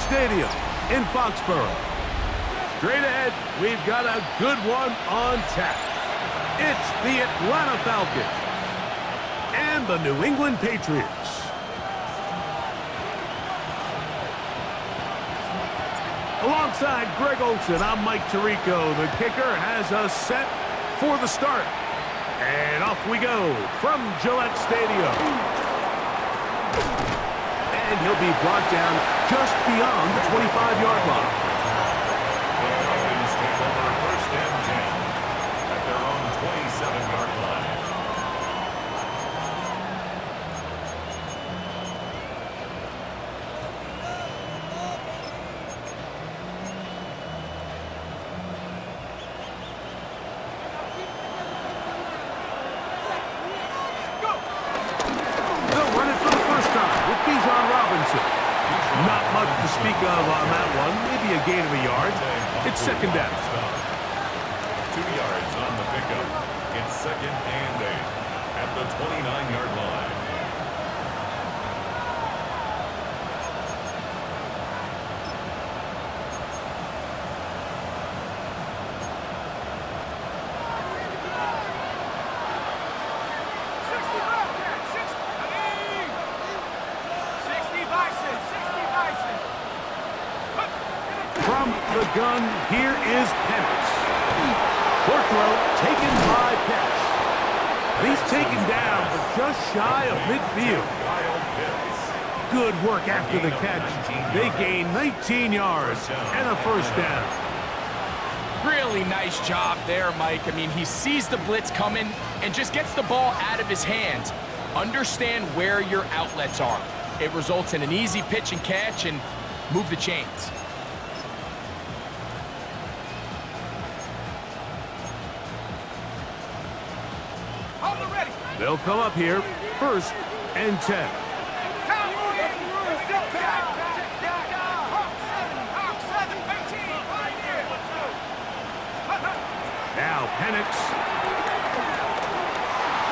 Stadium in Foxborough. Straight ahead, we've got a good one on tap. It's the Atlanta Falcons and the New England Patriots. Alongside Greg Olsen, I'm Mike Tirico. The kicker has us set for the start. And off we go from Gillette Stadium. And he'll be brought down just beyond the 25-yard line. The Falcons take over first and 10 at their own 27-yard line. Not much to speak of on that one. Maybe a gain of a yard. It's second down. 2 yards on the pickup. It's second and 8 at the 29-yard line. From the gun, here is Penix. Short throw taken by Pitts. He's taken down, but just shy of midfield. Good work after the catch. They gain 19 yards and a first down. Really nice job there, Mike. I mean, he sees the blitz coming and just gets the ball out of his hands. Understand where your outlets are. It results in an easy pitch and catch and move the chains. They'll come up here, first and 10. Now Penix.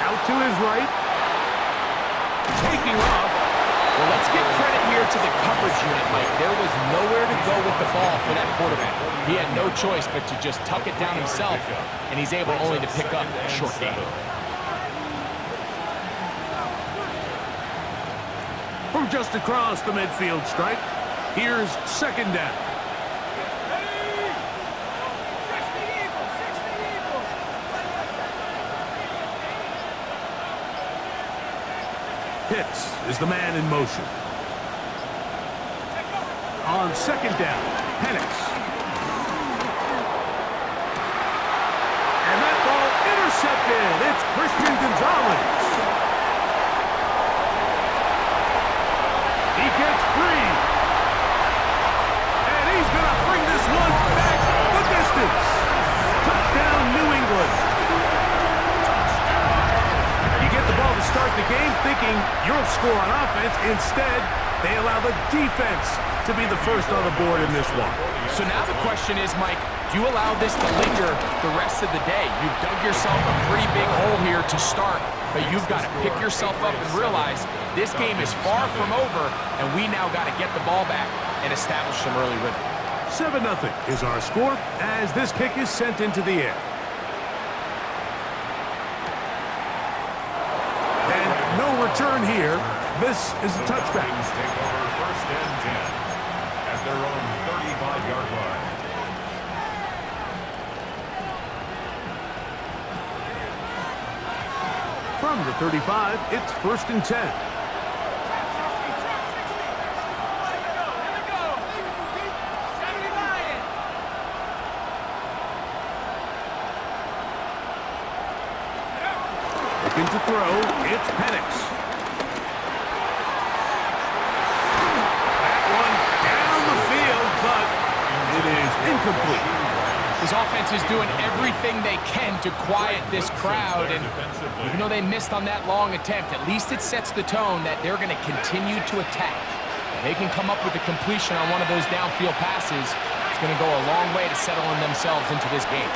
Out to his right. Taking off. Well, let's give credit here to the coverage unit, Mike. There was nowhere to go with the ball for that quarterback. He had no choice but to just tuck it down himself, and he's able only to pick up a short gain. From just across the midfield stripe, here's second down. Pitts is the man in motion. On second down, Penix. And that ball intercepted. It's Christian Gonzalez. He gets free. And he's going to bring this one back the distance. Touchdown, New England. You get the ball to start the game thinking you'll score on offense. Instead, they allow the defense to be the first on the board in this one. So now the question is, Mike, do you allow this to linger the rest of the day? You've dug yourself a pretty big hole here to start, but you've got to pick yourself up and realize this game is far from over, and we now got to get the ball back and establish some early rhythm. 7-0 is our score as this kick is sent into the air. And no return here. This is a touchback. Take over first and 10 at their own 35-yard line. From the 35, it's first and 10. Looking to throw, it's Penix. That one down the field, but it is incomplete. His offense is doing everything they can to quiet this crowd, and even though they missed on that long attempt, at least it sets the tone that they're going to continue to attack. If they can come up with a completion on one of those downfield passes, it's going to go a long way to settling themselves into this game.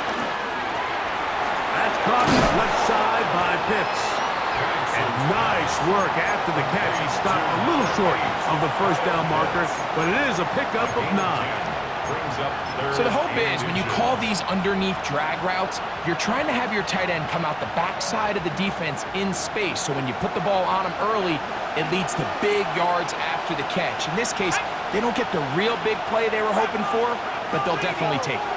That's caught left side by Pitts. And nice work after the catch. He stopped a little short of the first down marker, but it is a pickup of 9. So the hope is when you call these underneath drag routes, you're trying to have your tight end come out the backside of the defense in space. So when you put the ball on him early, it leads to big yards after the catch. In this case, they don't get the real big play they were hoping for, but they'll definitely take it.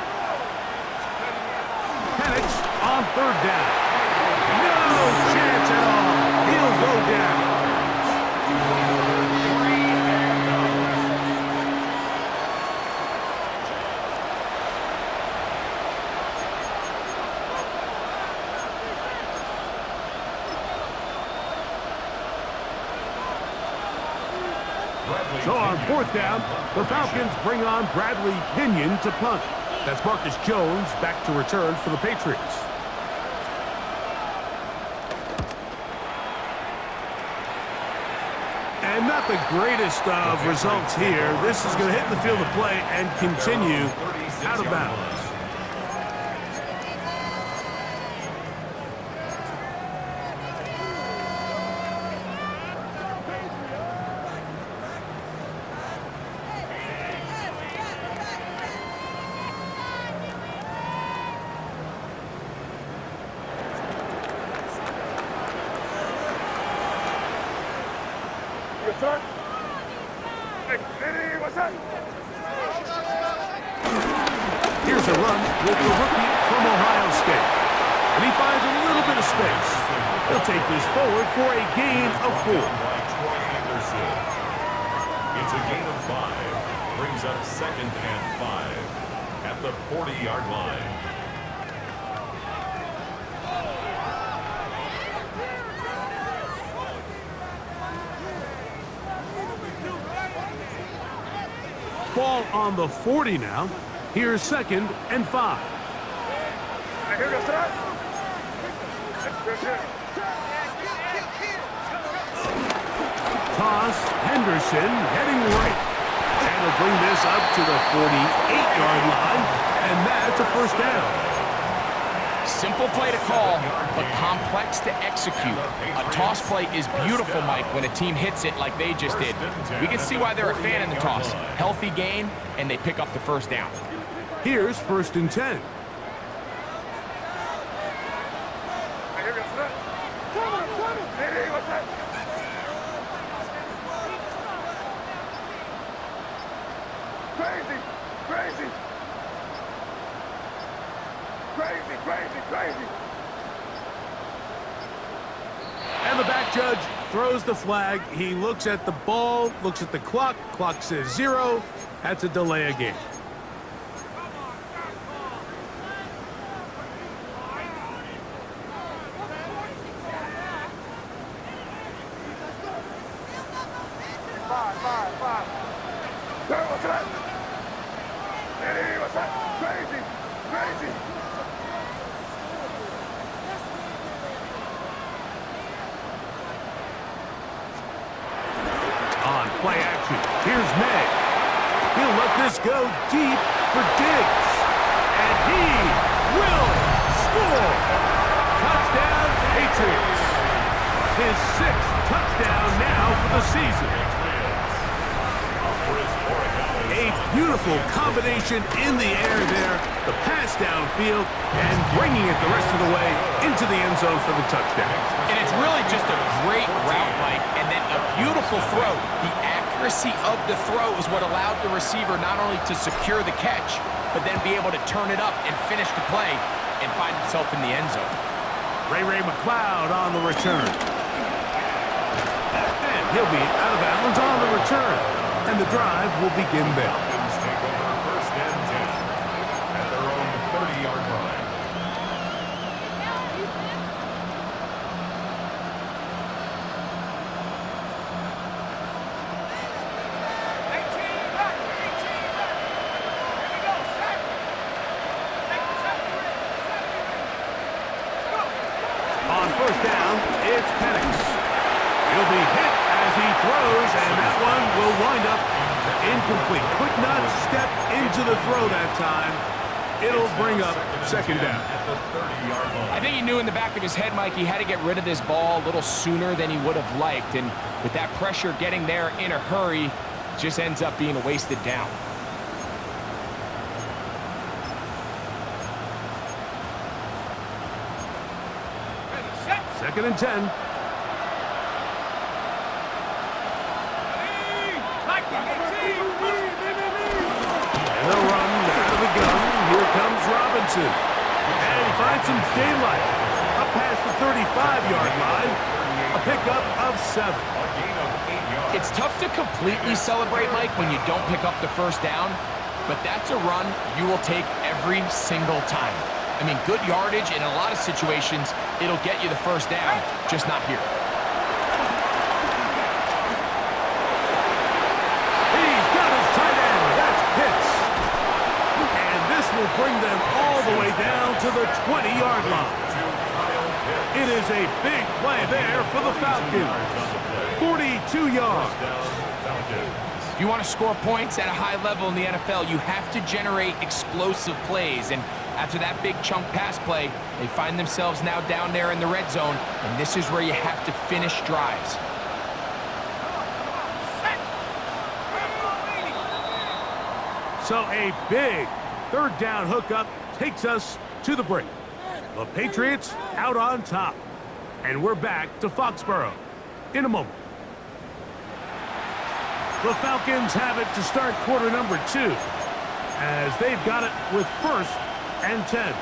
Penix on 3rd down. No chance at all. He'll go down. So on 4th down, the Falcons bring on Bradley Pinion to punt. That's Marcus Jones back to return for the Patriots. And not the greatest of results here. This is going to hit the field of play and continue out of bounds. Here's a run with the rookie from Ohio State. And he finds a little bit of space. He'll take this forward for a gain of 4. It's a gain of 5. Brings up 2nd and 5 at the 40-yard line. Ball on the 40 now. Here's 2nd and 5. Toss, Henderson heading right. And he'll bring this up to the 48-yard line. And that's a 1st down. Simple play to call, but complex to execute. A toss play is beautiful, Mike, when a team hits it like they just did. We can see why they're a fan in the toss. Healthy gain, and they pick up the 1st down. Here's 1st and 10. And the back judge throws the flag. He looks at the ball, looks at the clock. Clock says 0. That's a delay of game. On play action, here's May. He'll let this go deep for Diggs. And he will score. Touchdown, Patriots. His 6th touchdown now for the season. A beautiful combination in the air there. The pass downfield and bringing it the rest of the way into the end zone for the touchdown. And it's really just a great route, Mike, and then a beautiful throw. The accuracy of the throw is what allowed the receiver not only to secure the catch, but then be able to turn it up and finish the play and find himself in the end zone. Ray McLeod on the return. And he'll be out of bounds on the return. And the drive will begin there. Falcons take over 1st and 10 at their own 30-yard line. On 1st down, it's Penix. He'll be hit as he throws, and that one will wind up incomplete. Could not step into the throw that time. It'll bring up second down. I think he knew in the back of his head, Mike, he had to get rid of this ball a little sooner than he would have liked. And with that pressure getting there in a hurry, it just ends up being a wasted down. Second and 10. And they'll run out of the gun. Here comes Robinson. And he finds some daylight. Up past the 35-yard line. A pickup of 7. It's tough to completely celebrate, Mike, when you don't pick up the first down. But that's a run you will take every single time. I mean, good yardage in a lot of situations, it'll get you the first down, just not here. He's got his tight end. That's Pitts. And this will bring them all the way down to the 20-yard line. It is a big play there for the Falcons. 42 yards. If you want to score points at a high level in the NFL, you have to generate explosive plays. And after that big chunk pass play, they find themselves now down there in the red zone, and this is where you have to finish drives. So a big third down hookup takes us to the break. The Patriots out on top. And we're back to Foxborough in a moment. The Falcons have it to start quarter number 2 as they've got it with first and 10.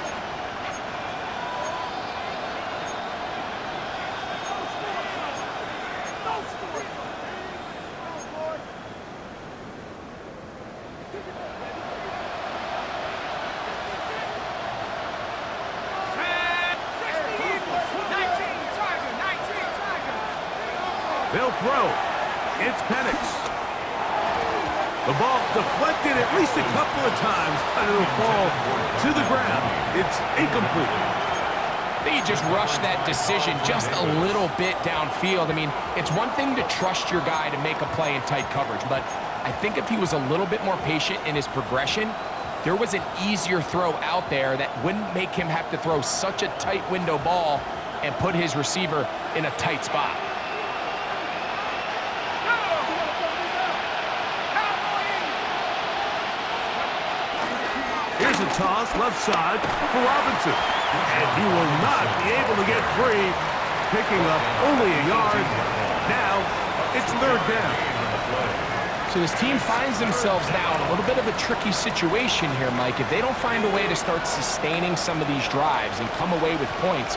They'll throw. It's Penix. The ball deflected at least a couple of times, but it'll fall to the ground. It's incomplete. I think he just rushed that decision just a little bit downfield. I mean, it's one thing to trust your guy to make a play in tight coverage, but I think if he was a little bit more patient in his progression, there was an easier throw out there that wouldn't make him have to throw such a tight window ball and put his receiver in a tight spot. Here's a toss left side for Robinson. And he will not be able to get free, picking up only a yard. Now it's third down. So this team finds themselves now in a little bit of a tricky situation here, Mike. If they don't find a way to start sustaining some of these drives and come away with points,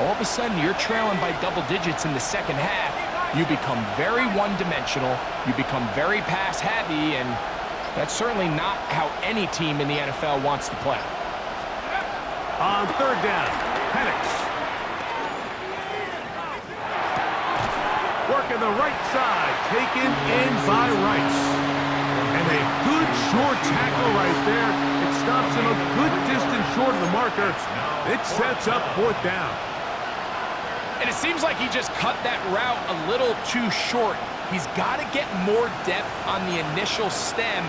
all of a sudden you're trailing by double digits in the second half. You become very one-dimensional. You become very pass-heavy, and that's certainly not how any team in the NFL wants to play. On third down, Penix. Working the right side, taken in by Rice. And a good short tackle right there. It stops him a good distance short of the marker. It sets up fourth down. And it seems like he just cut that route a little too short. He's got to get more depth on the initial stem,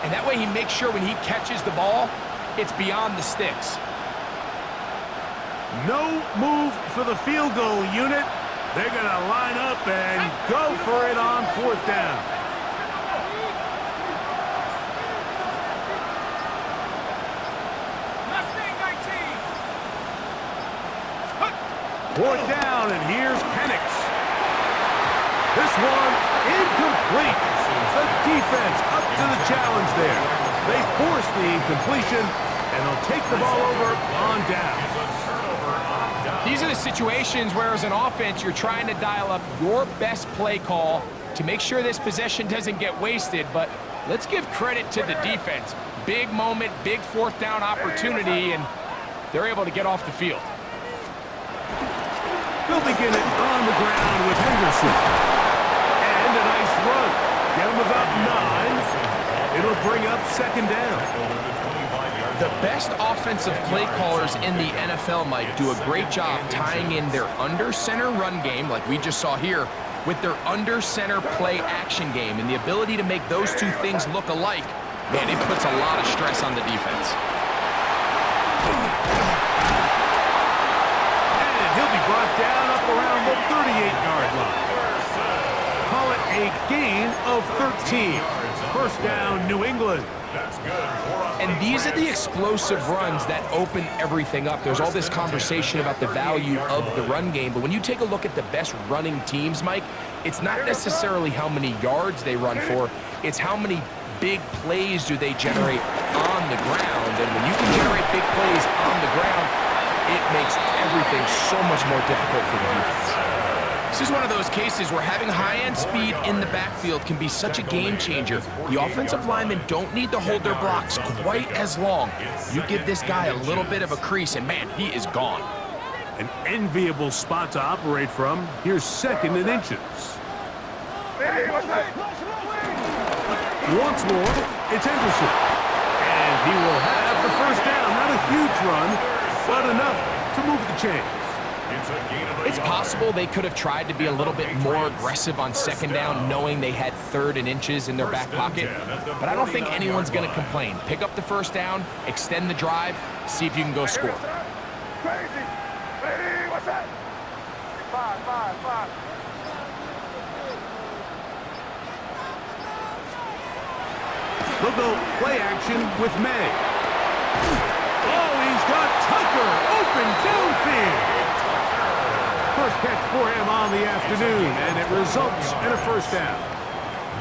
and that way he makes sure when he catches the ball, it's beyond the sticks. No move for the field goal unit. They're going to line up and go for it on fourth down. Fourth down, and here's Penix. This one incomplete. The defense up to the challenge there. They force the incompletion, and they'll take the ball over on down. These are the situations where, as an offense, you're trying to dial up your best play call to make sure this possession doesn't get wasted. But let's give credit to the defense. Big moment, big fourth down opportunity, and they're able to get off the field. They'll begin it on the ground with Henderson. And a nice run. Get him about 9. It'll bring up second down. The best offensive play callers in the NFL, Mike, do a great job tying in their under-center run game, like we just saw here, with their under-center play action game. And the ability to make those two things look alike, man, it puts a lot of stress on the defense. And he'll be brought down up around the 38-yard line. Call it a gain of 13. First down, New England. That's good. And these are the explosive runs that open everything up. There's all this conversation about the value of the run game, but when you take a look at the best running teams, Mike, it's not necessarily how many yards they run for, it's how many big plays do they generate on the ground. And when you can generate big plays on the ground, it makes everything so much more difficult for the defense. This is one of those cases where having high-end speed in the backfield can be such a game changer. The offensive linemen don't need to hold their blocks quite as long. You give this guy a little bit of a crease, and man, he is gone. An enviable spot to operate from. Here's second and inches. Once more, it's Henderson. And he will have the first down. Not a huge run, but enough to move the chains. It's possible they could have tried to be a little bit more aggressive on second down, knowing they had third and inches in their back pocket. But I don't think anyone's going to complain. Pick up the first down, extend the drive, see if you can go score. They'll go play action with May. Oh, he's got Tucker open downfield. First catch for him on the afternoon, and it results in a first down.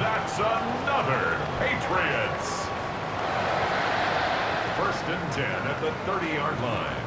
That's another Patriots. First and 10 at the 30-yard line.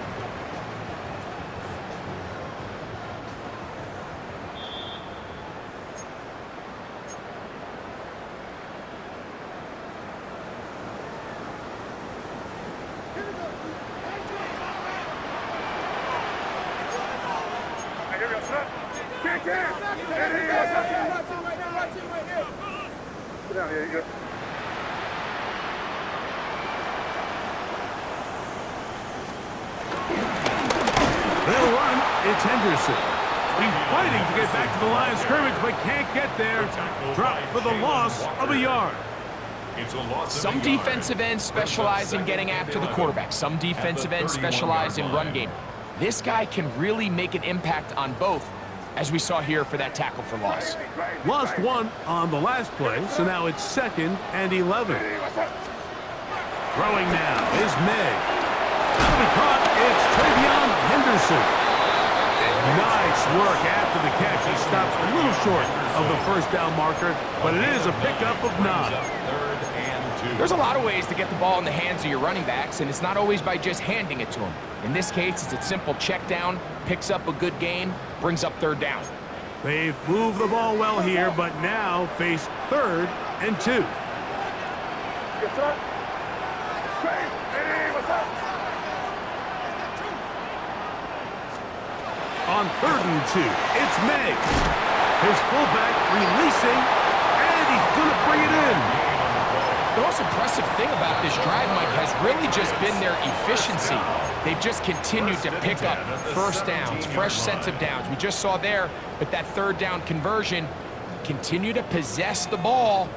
They'll run. It's Henderson. He's fighting to get back to the line of scrimmage, but can't get there. Drop for the loss of a yard. Some defensive ends specialize in getting after the quarterback. Some defensive ends specialize in run game. This guy can really make an impact on both, as we saw here for that tackle for loss. Lost one on the last play, so now it's second and 11. Throwing now is May. That'll be caught. It's Travion Henderson. Nice work after the catch. He stops a little short of the first down marker, but it is a pickup of 9. There's a lot of ways to get the ball in the hands of your running backs, and it's not always by just handing it to them. In this case, it's a simple check down, picks up a good gain, brings up third down. They've moved the ball well here, but now face third and 2. On third and 2, it's May. His fullback releasing, and he's going to bring it in. The most impressive thing about this drive, Mike, has really just been their efficiency. They've just continued to pick up first downs, fresh sets of downs. We just saw there, but that third down conversion, continue to possess the ball.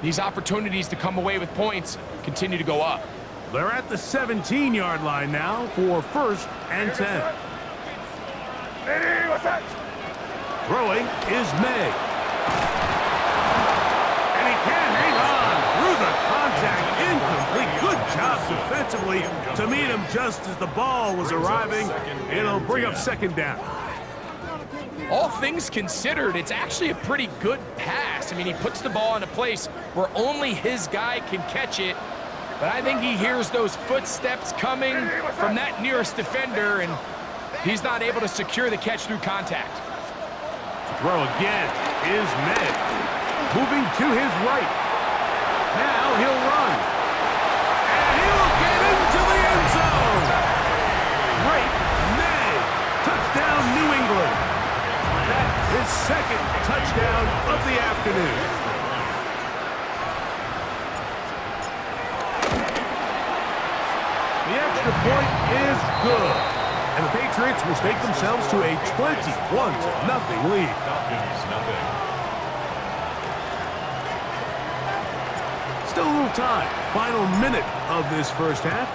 These opportunities to come away with points continue to go up. They're at the 17-yard line now for first and 10. Throwing is May. And he can't hang on through the contact. Incomplete. Good job defensively to meet him just as the ball was arriving. It'll bring up second down. All things considered, it's actually a pretty good pass. I mean, he puts the ball in a place where only his guy can catch it. But I think he hears those footsteps coming from that nearest defender, and he's not able to secure the catch through contact. Throw again is May. Moving to his right. Now he'll run. And he'll get into the end zone. Great May. Touchdown, New England. That's his second touchdown of the afternoon. The extra point is good. And the Patriots will stake themselves to a 21-0 lead. Still a little time. Final minute of this first half.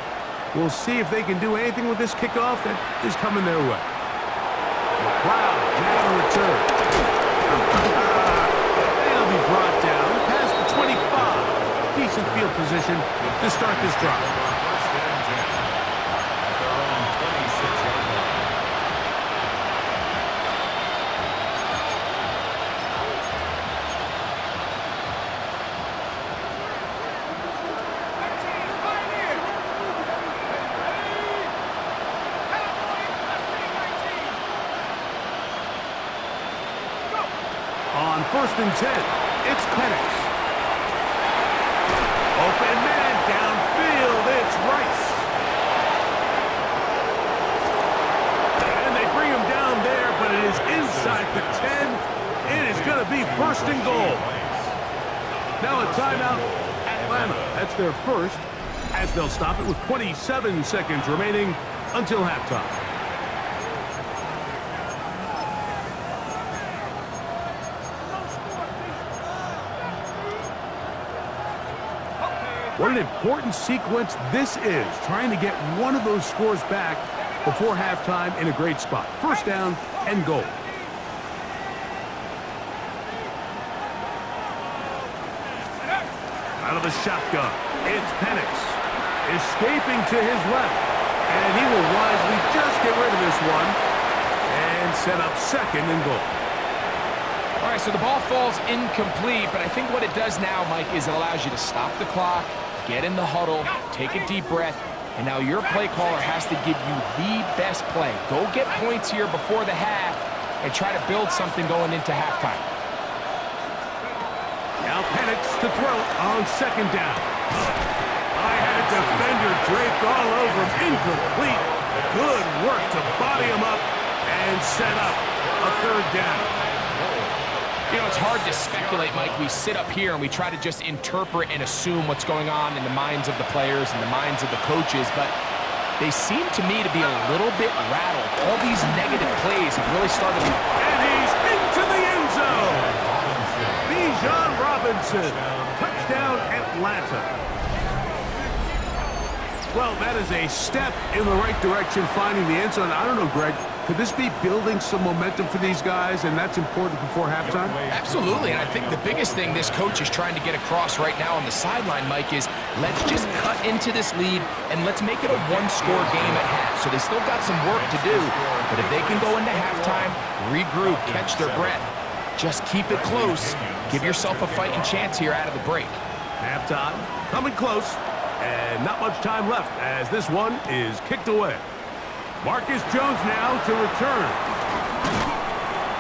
We'll see if they can do anything with this kickoff that is coming their way. The crowd now to return. They'll be brought down past the 25. Decent field position to start this drive. First and 10 at their own 26-yard line. On first and 10, it's Penix. Open man downfield, it's Rice. And they bring him down there, but it is inside the 10. It is going to be first and goal. Now a timeout, Atlanta. That's their first, as they'll stop it with 27 seconds remaining until halftime. What an important sequence this is, trying to get one of those scores back before halftime in a great spot. First down and goal. Out of the shotgun, it's Penix. Escaping to his left, and he will wisely just get rid of this one and set up second and goal. All right, so the ball falls incomplete, but I think what it does now, Mike, is it allows you to stop the clock, get in the huddle, take a deep breath, and now your play caller has to give you the best play. Go get points here before the half and try to build something going into halftime. Now Penix to throw on second down. I had a defender draped all over him, incomplete. Good work to body him up and set up a third down. You know, it's hard to speculate, Mike. We sit up here and we try to just interpret and assume what's going on in the minds of the players and the minds of the coaches, but they seem to me to be a little bit rattled. All these negative plays have really started to... And he's into the end zone. Bijan Robinson, touchdown Atlanta. Well, that is a step in the right direction, finding the end zone. I don't know, Greg. Could this be building some momentum for these guys, and that's important before halftime? Absolutely, and I think the biggest thing this coach is trying to get across right now on the sideline, Mike, is let's just cut into this lead and let's make it a one-score game at half. So they still got some work to do, but if they can go into halftime, regroup, catch their breath, just keep it close, give yourself a fighting chance here out of the break. Halftime, coming close, and not much time left as this one is kicked away. Marcus Jones now to return.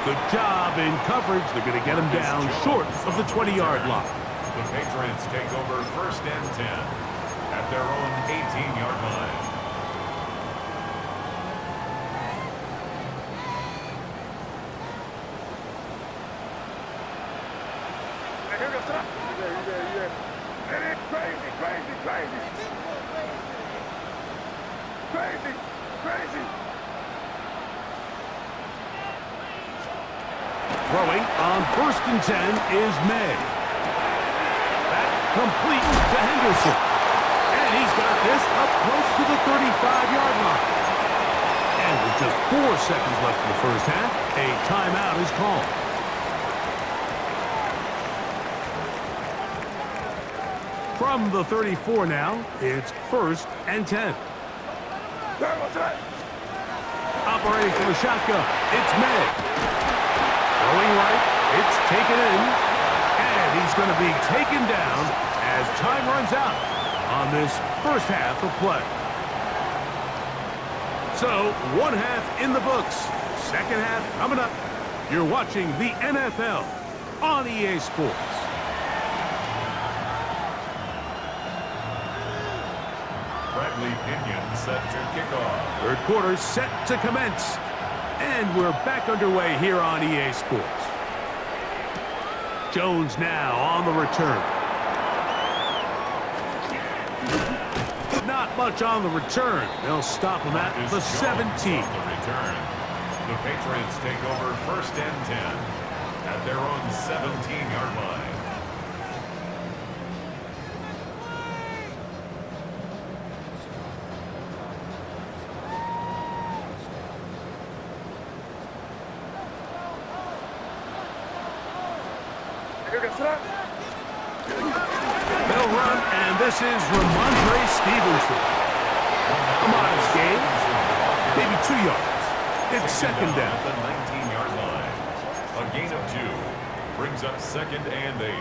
Good job in coverage. They're going to get him down short of the 20-yard line. The Patriots take over first and 10 at their own 18-yard line. Throwing on first and 10 is May. Back complete to Henderson. And he's got this up close to the 35-yard line. And with just 4 seconds left in the first half, a timeout is called. From the 34 now, it's first and 10. Operating from the shotgun, it's May. Throwing right, it's taken in, and he's going to be taken down as time runs out on this first half of play. So, one half in the books, second half coming up. You're watching the NFL on EA Sports. Bradley Pinion set to kick off. Third quarter set to commence. And we're back underway here on EA Sports. Jones now on the return. Not much on the return. They'll stop him at the 17. The return. The Patriots take over first and 10 at their own 17-yard line. They'll run, and this is Ramondre Stevenson. A modest gain, maybe 2 yards. It's second down. At the 19-yard line. A gain of 2 brings up 2nd and 8.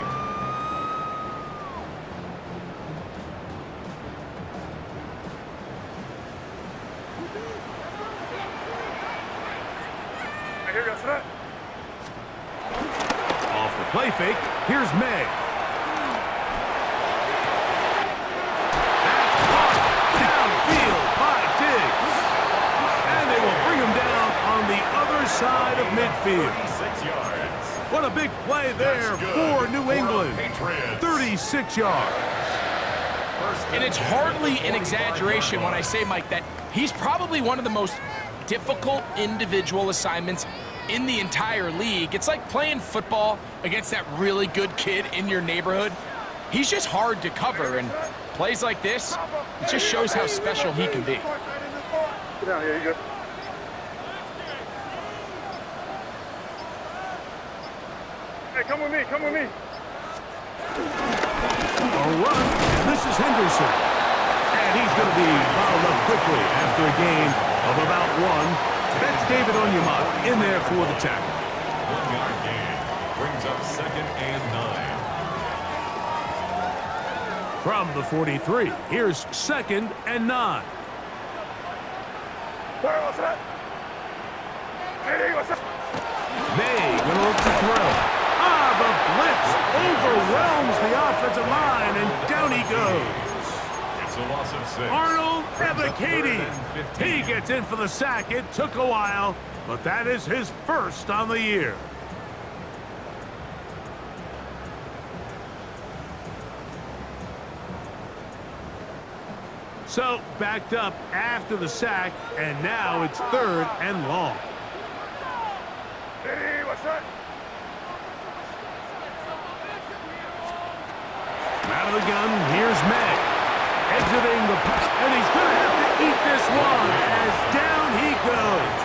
Off the play fake, here's May. That's caught downfield by Diggs. And they will bring him down on the other side of midfield. 36 yards. What a big play there for New England. 36 yards. And it's hardly an exaggeration when I say, Mike, that he's probably one of the most difficult individual assignments in the entire league. It's like playing football against that really good kid in your neighborhood. He's just hard to cover, and plays like this, it just shows how special he can be. Get down here, you go. Hey, come with me, come with me. A run, and this is Henderson. And he's going to be fouled up quickly after a gain of about 1. That's David Onyemata in there for the tackle. 1-yard gain brings up 2nd and 9. From the 43, here's 2nd and 9. What's up? Hey, what's up? May going to look to throw. The blitz overwhelms the offensive line, and down he goes. It's a loss of 6. Arnold Brings up 3rd Ebiketie. and 15. He gets in for the sack. It took a while, but that is his first on the year. So, backed up after the sack, and now it's 3rd and long. Hey, what's up? Out of the gun, here's May. Exiting the pass, and he's going to have to eat this one as down he goes.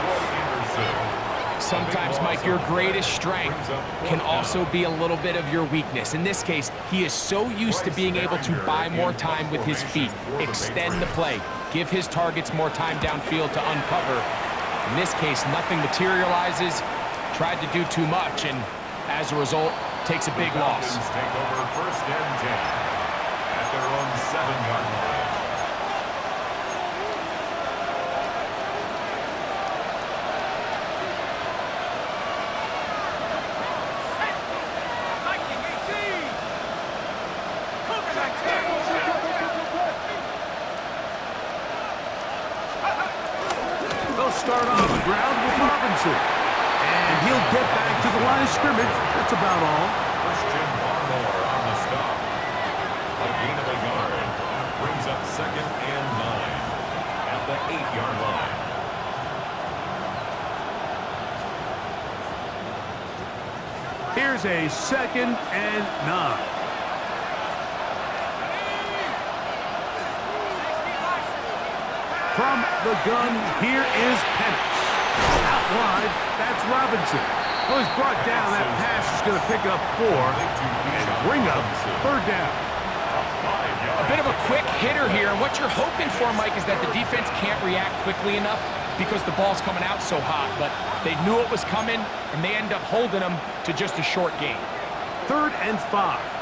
Sometimes, Mike, your greatest strength can also be a little bit of your weakness. In this case, he is so used to being able to buy more time with his feet, extend the play, give his targets more time downfield to uncover. In this case, nothing materializes, tried to do too much, and as a result, takes a big loss. Falcons take over 1st and 10 at their own 7-yard line. They'll start on the ground with Robinson. And he'll get back to the line of scrimmage. That's about all. Christian Barmore on the stop. A gain of a yard brings up 2nd and 9 at the 8-yard line. Here's a 2nd and 9. From the gun, here is Penix. Out wide, that's Robinson. Well, he's brought down. That pass is going to pick up 4 and bring up 3rd down. A bit of a quick hitter here, and what you're hoping for, Mike, is that the defense can't react quickly enough because the ball's coming out so hot, but they knew it was coming, and they end up holding them to just a short gain. 3rd and 5.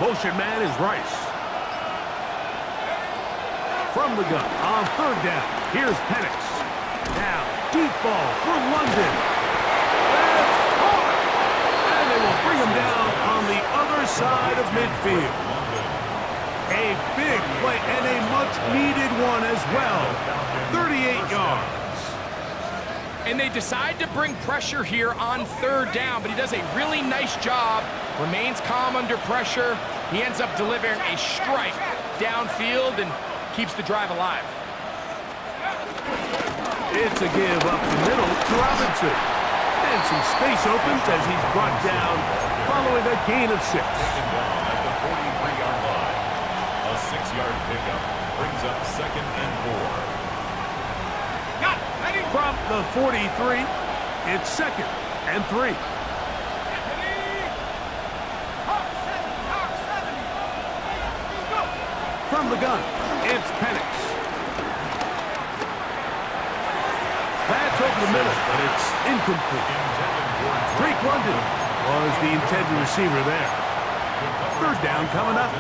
Motion man is Rice. From the gun on 3rd down, here's Penix. Now, deep ball for London. That's caught! And they will bring him down on the other side of midfield. A big play and a much-needed one as well. 38 yards. And they decide to bring pressure here on 3rd down, but he does a really nice job, remains calm under pressure. He ends up delivering a strike downfield and keeps the drive alive. It's a give up the middle to Robinson. And some space opens as he's brought down following a gain of 6. Taken down at the 43-yard line. A 6-yard pickup brings up 2nd and 4. From the 43, it's 2nd and 3. From the gun, it's Penix. That's over the middle, but it's incomplete. Drake London was the intended receiver there. 3rd down coming up.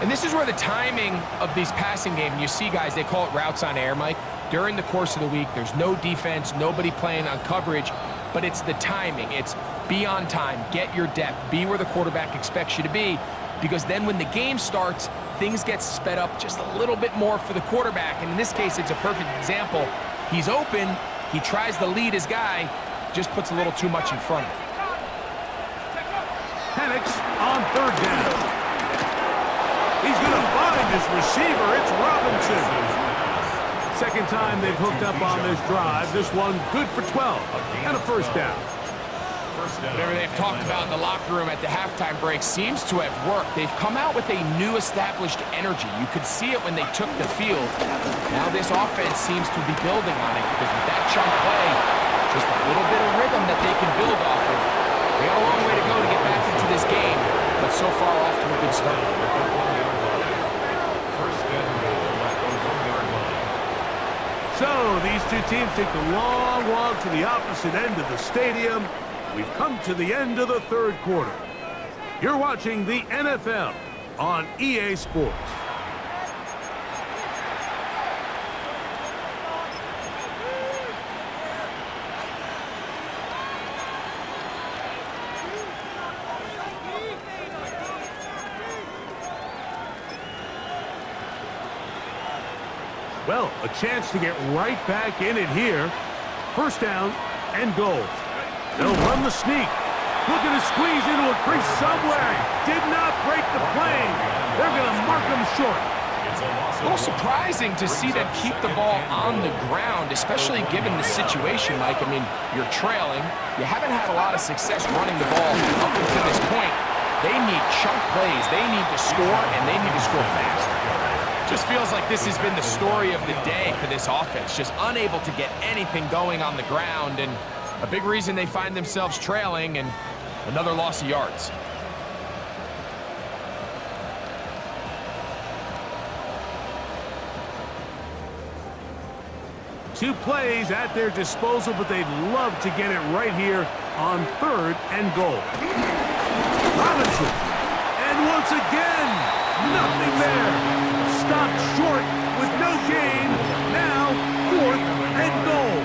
And this is where the timing of these passing games, you see guys, they call it routes on air, Mike. During the course of the week, there's no defense, nobody playing on coverage, but it's the timing. It's be on time, get your depth, be where the quarterback expects you to be, because then when the game starts, things get sped up just a little bit more for the quarterback. And in this case, it's a perfect example. He's open, he tries to lead his guy, just puts a little too much in front of him. Penix on 3rd down. He's going to find his receiver. It's Robinson. 2nd time they've hooked up on this drive. This one good for 12 and a 1st down. Whatever they've talked about in the locker room at the halftime break seems to have worked. They've come out with a new established energy. You could see it when they took the field. Now this offense seems to be building on it because with that chunk play, just a little bit of rhythm that they can build off of. They got a long way to go to get back into this game, but so far off to a good start. So these two teams take the long walk to the opposite end of the stadium. We've come to the end of the 3rd quarter. You're watching the NFL on EA Sports. Well, a chance to get right back in it here. 1st down and goal. They'll run the sneak. Looking to squeeze into a crease somewhere. Did not break the plane. They're going to mark him short. A little surprising to see them keep the ball on the ground, especially given the situation, Mike. I mean, you're trailing. You haven't had a lot of success running the ball up until this point. They need chunk plays. They need to score, and they need to score fast. Just feels like this has been the story of the day for this offense. Just unable to get anything going on the ground, and a big reason they find themselves trailing and another loss of yards. Two plays at their disposal, but they'd love to get it right here on 3rd and goal. Robinson. And once again, nothing there. Stopped short with no gain. Now 4th and goal.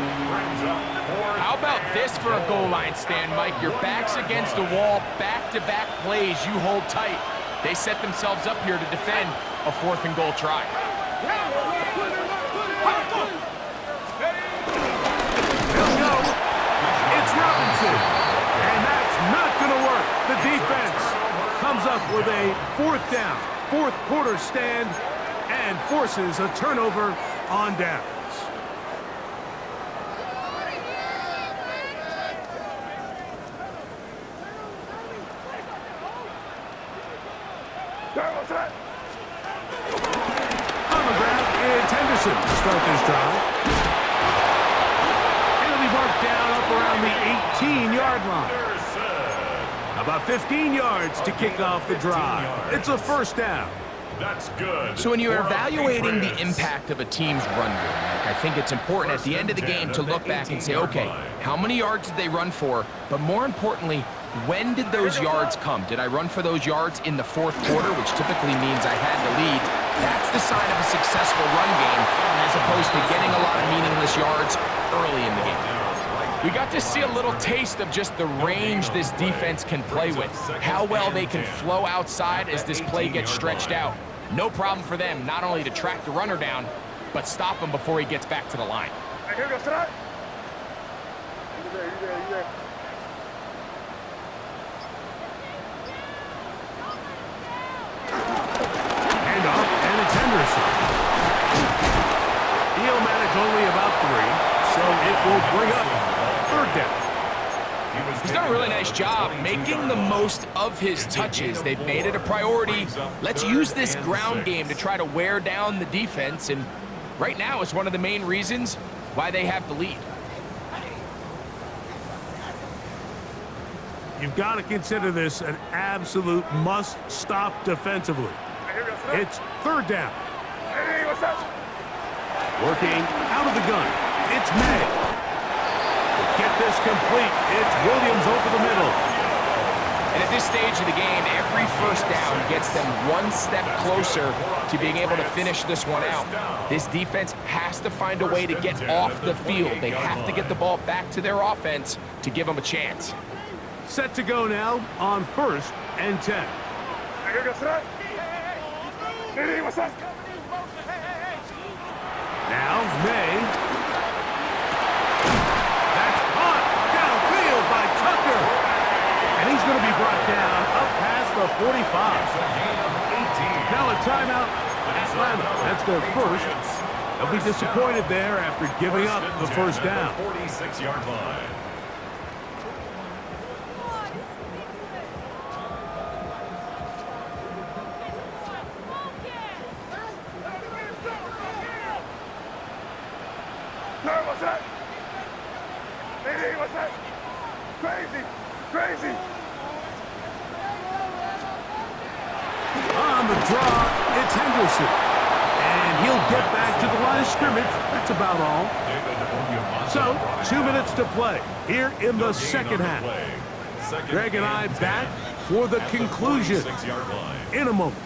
How about this for a goal line stand, Mike? Your back's against the wall, back-to-back plays you hold tight. They set themselves up here to defend a 4th and goal try. They'll go. It's Robinson. And that's not going to work. The defense comes up with a 4th down, 4th quarter stand, and forces a turnover on downs. On the ground, it's Henderson to start this drive. It'll be marked down up around the 18-yard line. About 15 yards to kick off the drive. It's a 1st down. That's good. So when you're evaluating the impact of a team's run game, Mike, I think it's important at the end of the game to look back and say, okay, how many yards did they run for? But more importantly, when did those yards come? Did I run for those yards in the 4th quarter, which typically means I had the lead? That's the sign of a successful run game, as opposed to getting a lot of meaningless yards early in the game. We got to see a little taste of just the range this defense can play with, how well they can flow outside as this play gets stretched out. No problem for them not only to track the runner down, but stop him before he gets back to the line. Handoff, and it's Henderson. He'll manage only about 3, so it will bring up 3rd down. He's done a really nice job making the most of his touches. They've made it a priority. Let's use this ground game to try to wear down the defense, and right now it's one of the main reasons why they have the lead. You've got to consider this an absolute must-stop defensively. It's third down. Hey, what's up? Working out of the gun. It's May. To get this complete, it's Williams over the middle. And at this stage of the game, every first down gets them one step closer to being able to finish this one out. This defense has to find a way to get off the field. They have to get the ball back to their offense to give them a chance. Set to go now on 1st and 10. Hey, what's up? Hey, what's up? Now May. That's caught downfield by Tucker. And he's going to be brought down up past the 45. Now a timeout. Atlanta. That's their first. They'll be disappointed there after giving up the first down. 46-yard line. No, what's that? Hey, what's that? Crazy, crazy. On the draw, it's Henderson. And he'll get back to the line of scrimmage. That's about all. So, 2 minutes to play here in the second half. Greg and I back for the conclusion in a moment.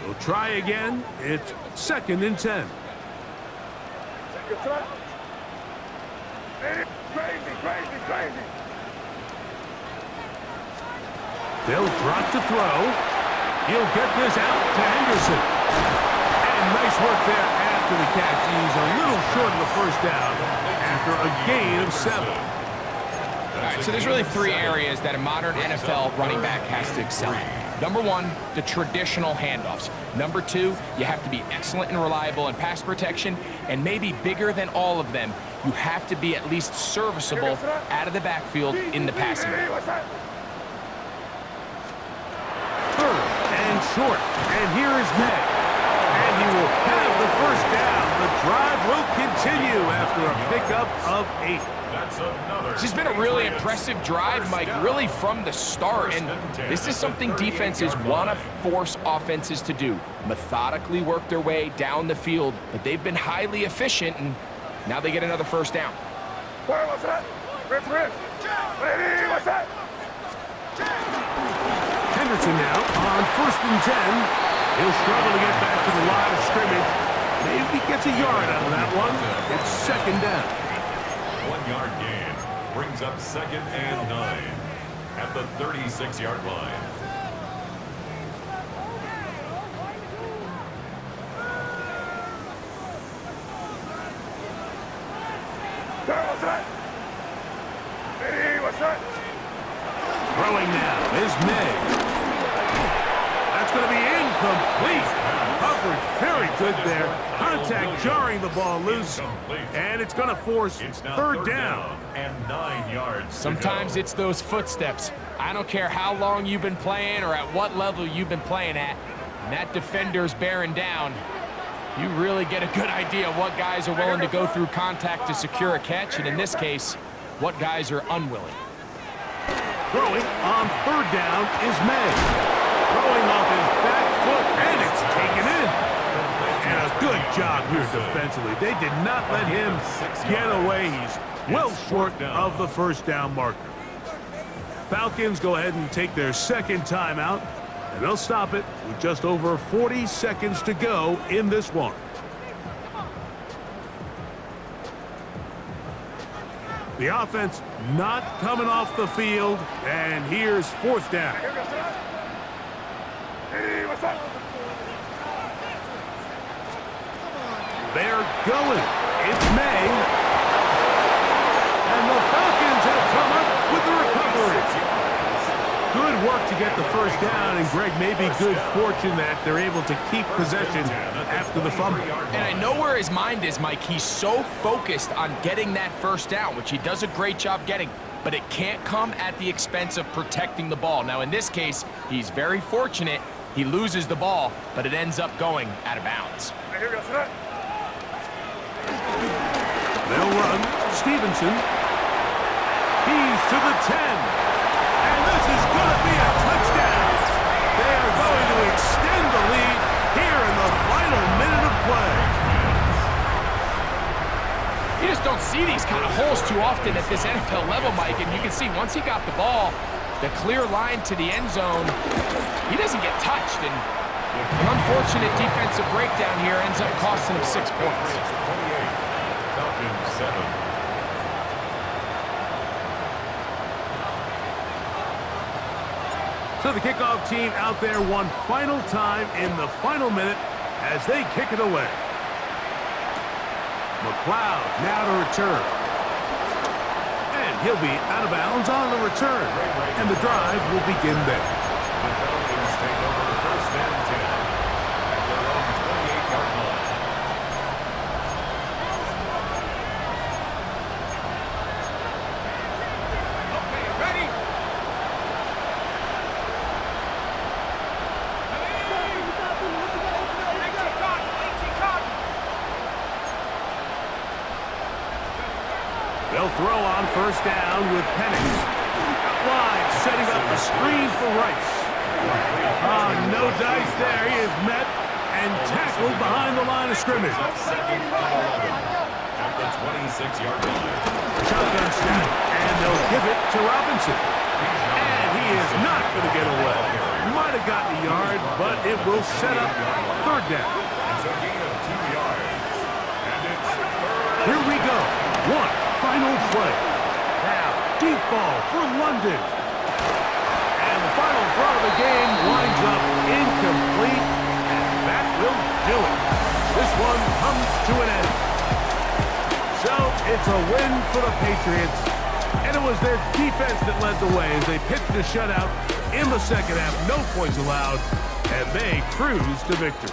We'll try again. It's 2nd and 10. What's up? Hey, crazy, crazy, crazy. They'll drop to throw. He'll get this out to Henderson. And nice work there after the catch. He's a little short of the first down after a gain of 7. All right, so there's really 3 areas that a modern NFL running back has to excel in. Number 1, the traditional handoffs. Number 2, you have to be excellent and reliable in pass protection. And maybe bigger than all of them, you have to be at least serviceable out of the backfield in the passing game. Hey, what's that? 3rd and short. And here is May. And he will have the first down. The drive will continue after a pickup of 8. This has been a really impressive drive, Mike, really from the start. And this is something defenses want to force offenses to do. Methodically work their way down the field, but they've been highly efficient, and now they get another first down. Boy, what's that? Rip. Hey, what's that? Henderson now on 1st and 10. He'll struggle to get back to the line of scrimmage. Maybe gets a yard out of that one. It's 2nd down. 1-yard gain brings up 2nd and 9 at the 36-yard line. What's that? Hey, what's that? Throwing now is May. That's going to be incomplete. Coverage very good there. Contact jarring the ball loose. And it's going to force 3rd down. And 9 yards. Sometimes it's those footsteps. I don't care how long you've been playing or at what level you've been playing at. When that defender's bearing down, you really get a good idea of what guys are willing to go through contact to secure a catch, and in this case, what guys are unwilling. Throwing on 3rd down is May. Throwing off his back foot, and it's taken in. And a good job here defensively. They did not let him get away. He's well short of the first down marker. Falcons go ahead and take their 2nd timeout, and they'll stop it with just over 40 seconds to go in this one. The offense not coming off the field, and here's 4th down. Hey, what's up? They're going. It's May. And the Falcons have come up with the recovery. Good work to get the first down, and Greg, maybe good fortune that they're able to keep possession after the fumble. And I know where his mind is, Mike. He's so focused on getting that first down, which he does a great job getting, but it can't come at the expense of protecting the ball. Now, in this case, he's very fortunate. He loses the ball, but it ends up going out of bounds. Hey, here we go. Set. They'll run. Stevenson. He's to the 10. And this is going to be a touchdown. They are going to extend the lead here in the final minute of play. You just don't see these kind of holes too often at this NFL level, Mike, and you can see once he got the ball, the clear line to the end zone, he doesn't get touched, and an unfortunate defensive breakdown here ends up costing him 6 points. 28, Falcons 7. So the kickoff team out there one final time in the final minute as they kick it away. McLeod now to return. And he'll be out of bounds on the return. And the drive will begin there. The Falcons take over first and 10 at their own 28-yard line. Okay, ready? They'll throw on first down with Penix. Wide, setting up the screen for Rice. No dice there. He is met and tackled behind the line of scrimmage. Second and 11 at the 26-yard line. Shotgun snap, and they'll give it to Robinson. And he is not going to get away. Might have gotten a yard, but it will set up third down. It's a gain of 2 yards. And it's third. Here we go. One final play. Now, deep ball for London. And the final throw of the game winds up incomplete, and that will do it. This one comes to an end. So, it's a win for the Patriots, and it was their defense that led the way as they pitched a shutout in the second half, no points allowed, and they cruised to victory.